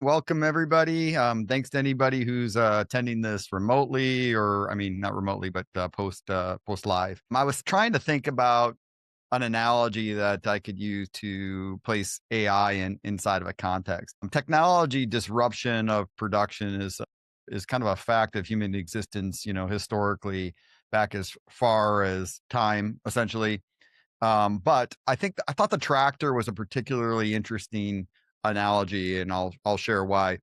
Welcome everybody. Thanks to anybody who's attending this remotely, or I mean, not remotely, but post live. I was trying to think about an analogy that I could use to place AI inside of a context. Technology disruption of production is kind of a fact of human existence. Historically, back as far as time, essentially. But I thought the tractor was a particularly interesting analogy, and I'll share why.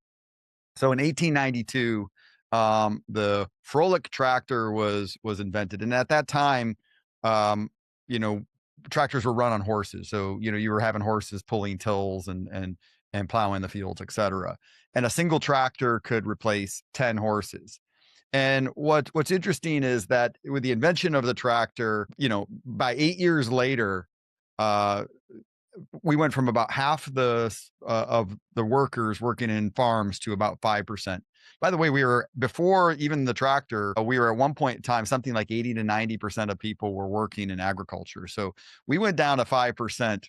So in 1892, the Frolic tractor was invented, and at that time, um, you know, tractors were run on horses. So you were having horses pulling tills and plowing the fields, etc. And a single tractor could replace 10 horses. And what's interesting is that with the invention of the tractor, by 8 years later, uh, we went from about half of the workers working in farms to about 5%. By the way, we were before even the tractor, we were at one point in time something like 80 to 90% of people were working in agriculture. So we went down to 5%.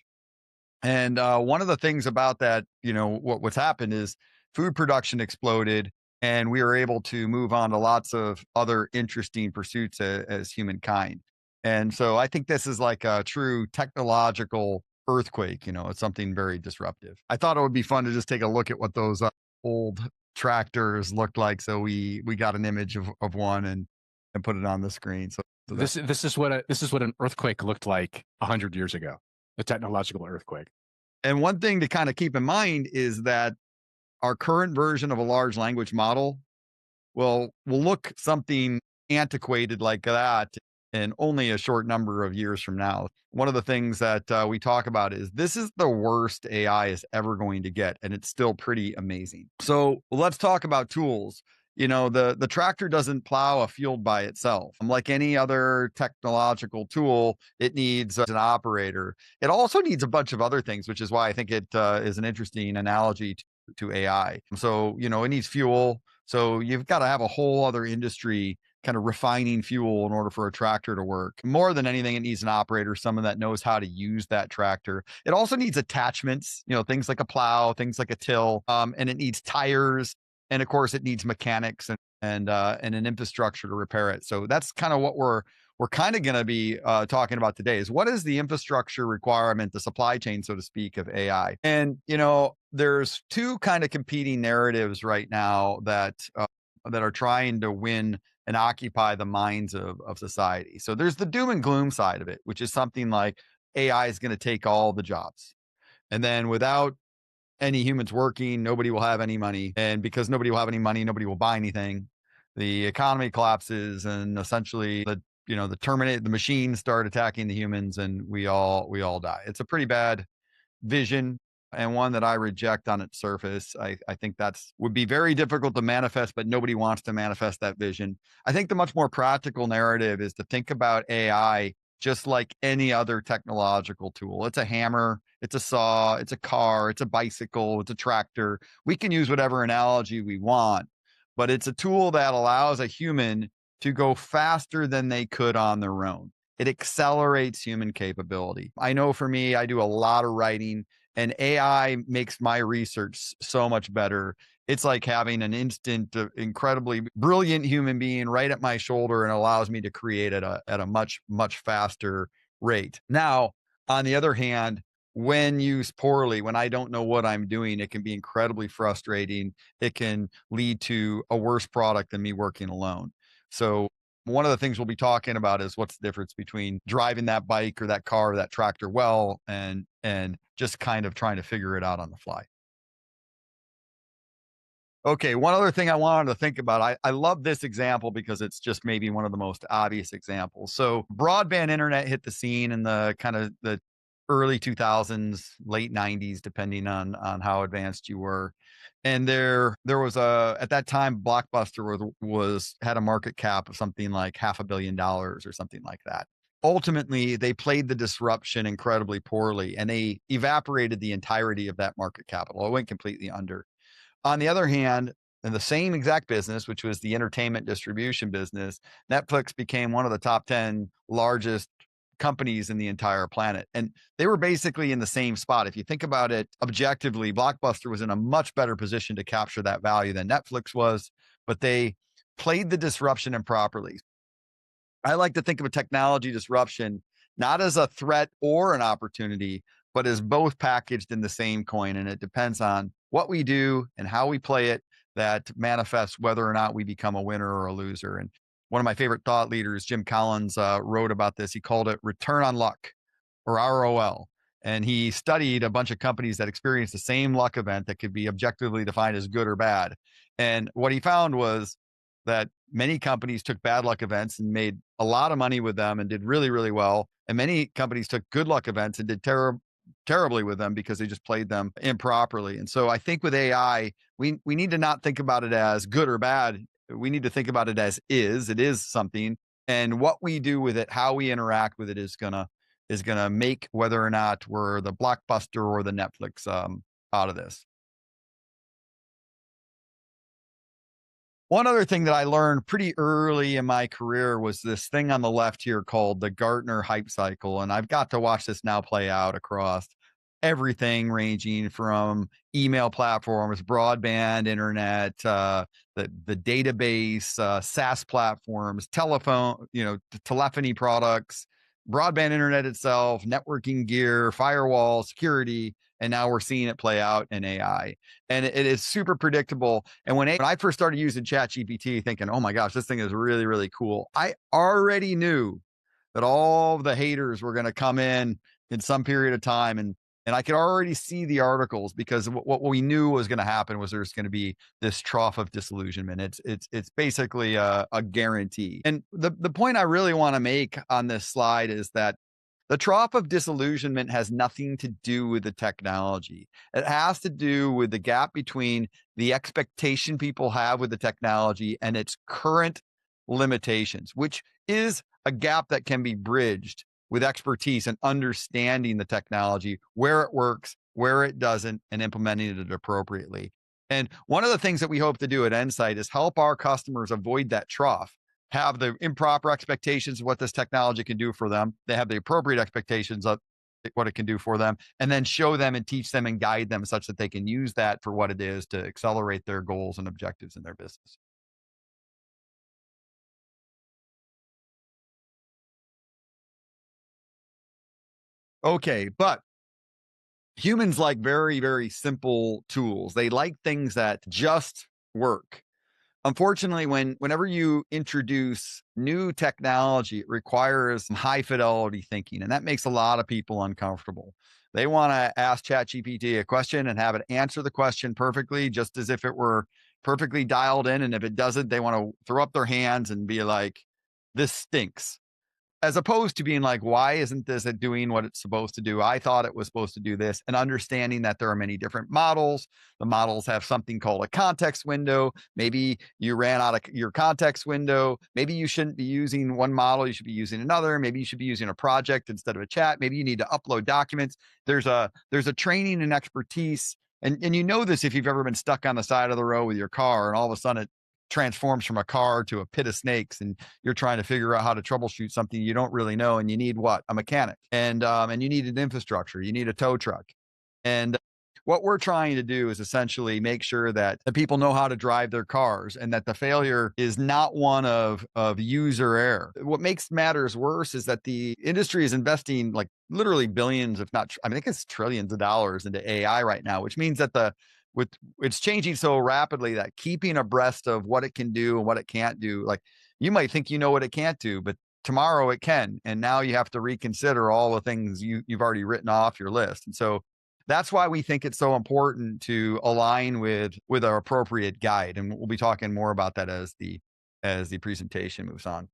And one of the things about that, what's happened is food production exploded, and we were able to move on to lots of other interesting pursuits as humankind. And so I think this is like a true technological earthquake. It's something very disruptive. I thought it would be fun to just take a look at what those old tractors looked like. So we got an image of one and put it on the screen. So that This is what an earthquake looked like 100 years ago. A technological earthquake. and one thing to kind of keep in mind is that our current version of a large language model will look something antiquated like that in only a short number of years from now. One of the things that we talk about is this is the worst AI is ever going to get, and it's still pretty amazing. So let's talk about tools. The tractor doesn't plow a field by itself. Like any other technological tool, it needs an operator. It also needs a bunch of other things, which is why I think it is an interesting analogy to AI. So, it needs fuel. So you've got to have a whole other industry kind of refining fuel in order for a tractor to work. More than anything, it needs an operator, someone that knows how to use that tractor. It also needs attachments, things like a plow, things like a till, and it needs tires, and of course, it needs mechanics and an infrastructure to repair it. So that's kind of what we're kind of going to be talking about today is what is the infrastructure requirement, the supply chain, so to speak, of AI. And there's two kind of competing narratives right now that are trying to win and occupy the minds of society. So there's the doom and gloom side of it, which is something like AI is going to take all the jobs. And then without any humans working, nobody will have any money. And because nobody will have any money, nobody will buy anything. The economy collapses, and essentially the machines start attacking the humans, and we all die. It's a pretty bad vision, and one that I reject on its surface. I think that's would be very difficult to manifest, but nobody wants to manifest that vision. I think the much more practical narrative is to think about AI just like any other technological tool. It's a hammer, it's a saw, it's a car, it's a bicycle, it's a tractor. We can use whatever analogy we want, but it's a tool that allows a human to go faster than they could on their own. It accelerates human capability. I know for me, I do a lot of writing, and AI makes my research so much better. It's like having an instant, incredibly brilliant human being right at my shoulder, and allows me to create at a much, much faster rate. Now, on the other hand, when used poorly, when I don't know what I'm doing, it can be incredibly frustrating. It can lead to a worse product than me working alone. So one of the things we'll be talking about is what's the difference between driving that bike or that car or that tractor well and just kind of trying to figure it out on the fly. Okay, one other thing I wanted to think about. I love this example because it's just maybe one of the most obvious examples. So broadband internet hit the scene in the kind of the early 2000s, late 90s, depending on how advanced you were. And there was at that time Blockbuster was had a market cap of something like $500 million or something like that. Ultimately, they played the disruption incredibly poorly, and they evaporated the entirety of that market capital. It went completely under. On the other hand, in the same exact business, which was the entertainment distribution business, Netflix became one of the top 10 largest companies in the entire planet. And they were basically in the same spot. If you think about it objectively, Blockbuster was in a much better position to capture that value than Netflix was, but they played the disruption improperly. I like to think of a technology disruption not as a threat or an opportunity, but as both packaged in the same coin. And it depends on what we do and how we play it that manifests whether or not we become a winner or a loser. And one of my favorite thought leaders, Jim Collins, wrote about this. He called it return on luck or ROL. And he studied a bunch of companies that experienced the same luck event that could be objectively defined as good or bad. And what he found was that many companies took bad luck events and made a lot of money with them and did really, really well. And many companies took good luck events and did terribly with them because they just played them improperly. And so I think with AI, we need to not think about it as good or bad. We need to think about it as is. It is something. And what we do with it, how we interact with it is gonna make whether or not we're the Blockbuster or the Netflix out of this. One other thing that I learned pretty early in my career was this thing on the left here called the Gartner hype cycle. And I've got to watch this now play out across everything ranging from email platforms, broadband internet, the database, SaaS platforms, telephone, telephony products, broadband internet itself, networking gear, firewall, security. And now we're seeing it play out in AI. And it is super predictable. And when I first started using ChatGPT, thinking, oh my gosh, this thing is really, really cool, I already knew that all the haters were going to come in some period of time. And I could already see the articles because what we knew was going to happen was there's going to be this trough of disillusionment. It's basically a guarantee. And the point I really want to make on this slide is that the trough of disillusionment has nothing to do with the technology. It has to do with the gap between the expectation people have with the technology and its current limitations, which is a gap that can be bridged with expertise and understanding the technology, where it works, where it doesn't, and implementing it appropriately. And one of the things that we hope to do at Endsight is help our customers avoid that trough, have the improper expectations of what this technology can do for them. They have the appropriate expectations of what it can do for them, and then show them and teach them and guide them such that they can use that for what it is to accelerate their goals and objectives in their business. Okay, but humans like very, very simple tools. They like things that just work. Unfortunately, whenever you introduce new technology, it requires some high fidelity thinking, and that makes a lot of people uncomfortable. They want to ask ChatGPT a question and have it answer the question perfectly, just as if it were perfectly dialed in. And if it doesn't, they want to throw up their hands and be like, "This stinks." As opposed to being like, why isn't this doing what it's supposed to do? I thought it was supposed to do this, and understanding that there are many different models. The models have something called a context window. Maybe you ran out of your context window. Maybe you shouldn't be using one model. You should be using another. Maybe you should be using a project instead of a chat. Maybe you need to upload documents. There's a training and expertise. And you know this if you've ever been stuck on the side of the road with your car and all of a sudden it transforms from a car to a pit of snakes and you're trying to figure out how to troubleshoot something you don't really know, and you need what? A mechanic. And you need an infrastructure, you need a tow truck. And what we're trying to do is essentially make sure that the people know how to drive their cars and that the failure is not one of user error. What makes matters worse is that the industry is investing like literally billions, if not, I think it's trillions of dollars into AI right now, which means that with it's changing so rapidly that keeping abreast of what it can do and what it can't do, like you might think you know what it can't do, but tomorrow it can. And now you have to reconsider all the things you've already written off your list. And so that's why we think it's so important to align with our appropriate guide. And we'll be talking more about that as the presentation moves on.